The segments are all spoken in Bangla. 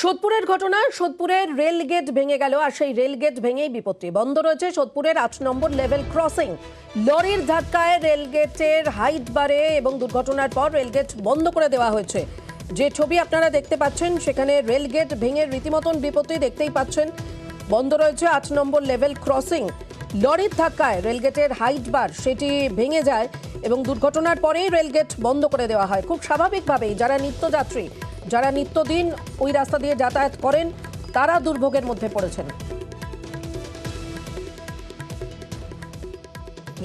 সোদপুরের ঘটনা, সোদপুরের রেল গেট ভেঙে গেল আর সেই রেল গেট ভেঙেই বিপত্তি। বন্ধ রয়েছে সোদপুরের ৮ নম্বর লেভেল ক্রসিং। লরির ধাক্কায় রেল গেটের হাইট বাড়ে এবং দুর্ঘটনার পর রেল গেট বন্ধ করে দেওয়া হয়েছে। যে ছবি আপনারা দেখতে পাচ্ছেন সেখানে রেল গেট ভেঙে রীতিমতন বিপত্তি দেখতেই পাচ্ছেন। বন্ধ রয়েছে ৮ নম্বর লেভেল ক্রসিং। লরির ধাক্কায় রেলগেটের হাইট বার সেটি ভেঙে যায় এবং দুর্ঘটনার পরেই রেলগেট বন্ধ করে দেওয়া হয়। খুব স্বাভাবিকভাবেই যারা নিত্যযাত্রী, যারা নিত্যদিন ওই রাস্তা দিয়ে যাতায়াত করেন, তারা দুর্ভোগের মধ্যে পড়েছেন।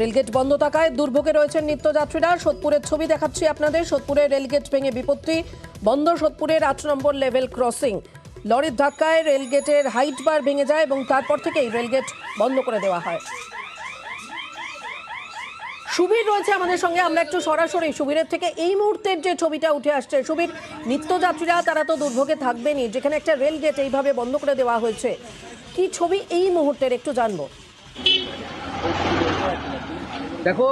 রেলগেট বন্ধ থাকায় দুর্ভোগে রয়েছেন নিত্যযাত্রীরা। সোদপুরের ছবি দেখাচ্ছি আপনাদের। সোদপুরের রেলগেট ভেঙে বিপত্তি, বন্ধ সোদপুরের ৮ নম্বর লেভেল ক্রসিং। লরির ধাক্কায় রেলগেটের হাইট বার ভেঙে যায় এবং তারপর থেকেই রেলগেট বন্ধ করে দেওয়া হয়। সুবীর রয়েছে আমাদের সঙ্গে, আমরা একটু সরাসরি সুবীরের থেকে এই মুহূর্তের যে ছবিটা উঠে আসছে। সুবীর, নিত্যযাত্রীরা তারা তো দুর্ভোগে থাকবেনই, যেখানে একটা রেল গেট এইভাবে বন্ধ করে দেওয়া হয়েছে, কি ছবি এই মুহূর্তের একটু জানবো। দেখো,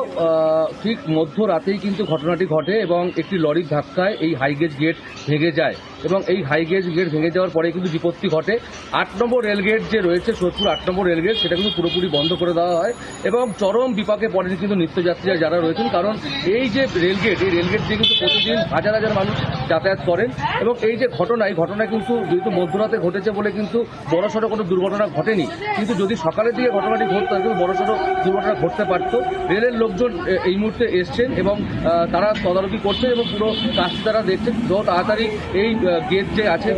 ঠিক মধ্যরাতেই কিন্তু ঘটনাটি ঘটে এবং একটি লরির ধাক্কায় এই হাইগেজ গেট ভেঙে যায় এবং এই হাইগেজ গেট ভেঙে যাওয়ার পরে কিন্তু বিপত্তি ঘটে। ৮ নম্বর রেলগেট যে রয়েছে সোদপুর ৮ নম্বর রেলগেট, সেটা কিন্তু পুরোপুরি বন্ধ করে দেওয়া হয় এবং চরম বিপাকে পড়েন কিন্তু নিত্যযাত্রীরা যারা রয়েছেন। কারণ এই যে রেলগেট, এই রেলগেট দিয়ে কিন্তু প্রতিদিন হাজার হাজার মানুষ যাতায়াত করেন এবং এই যে ঘটনা কিন্তু যেহেতু মধ্যরাতে ঘটেছে বলে কিন্তু বড়সড় কোনো দুর্ঘটনা ঘটেনি, কিন্তু যদি সকালের দিকে ঘটনাটি ঘটতো কিন্তু বড়সড় দুর্ঘটনা ঘটতে পারত। রেলের লোকজন এই মুহূর্তে এসছেন এবং তারা তদারকি করছেন এবং পুরো কাজটি তারা দেখছেন। যত তাড়াতাড়ি এই গেট যে আছে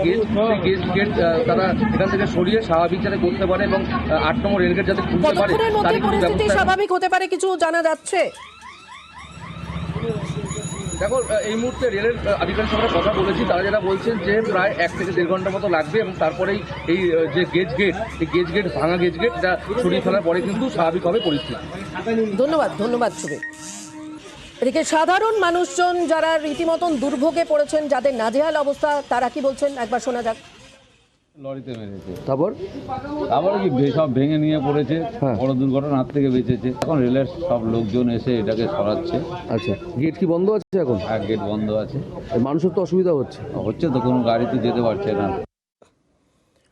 গেট তারা এখান থেকে সরিয়ে স্বাভাবিক যাতে করতে পারে এবং ৮ নম্বর রেলগেট যাতে খুলতে পারে, পরিস্থিতি স্বাভাবিক হতে পারে কিছু জানা যাচ্ছে। দেখো, এই মুহূর্তে রেলের আধিকারিকের সঙ্গে কথা বলেছি, তারা যেটা বলছেন যে প্রায় ১ থেকে ১.৫ ঘন্টার মতো লাগবে এবং তারপরেই এই যে গেজ গেট ভাঙা গেজ গেট এটা সরিয়ে ফেলার পরে কিন্তু স্বাভাবিক হবে পরিস্থিতি। ধন্যবাদ সুবীর। এদিকে সাধারণ মানুষজন যারা রীতিমতন দুর্ভোগে পড়েছেন, যাদের নাজেহাল অবস্থা, তারা কি বলছেন একবার শোনা যাক। লরিতে মেরেছে, তারপর কি সব ভেঙে নিয়ে পড়েছে। বড় দুর্ঘটনা হাত থেকে বেঁচেছে। এখন রেলের সব লোকজন এসে এটাকে সরাচ্ছে। আচ্ছা, গেট কি বন্ধ আছে এখন? এক গেট বন্ধ আছে। মানুষের তো অসুবিধা হচ্ছে। তো কোনো গাড়ি তো যেতে পারছে না।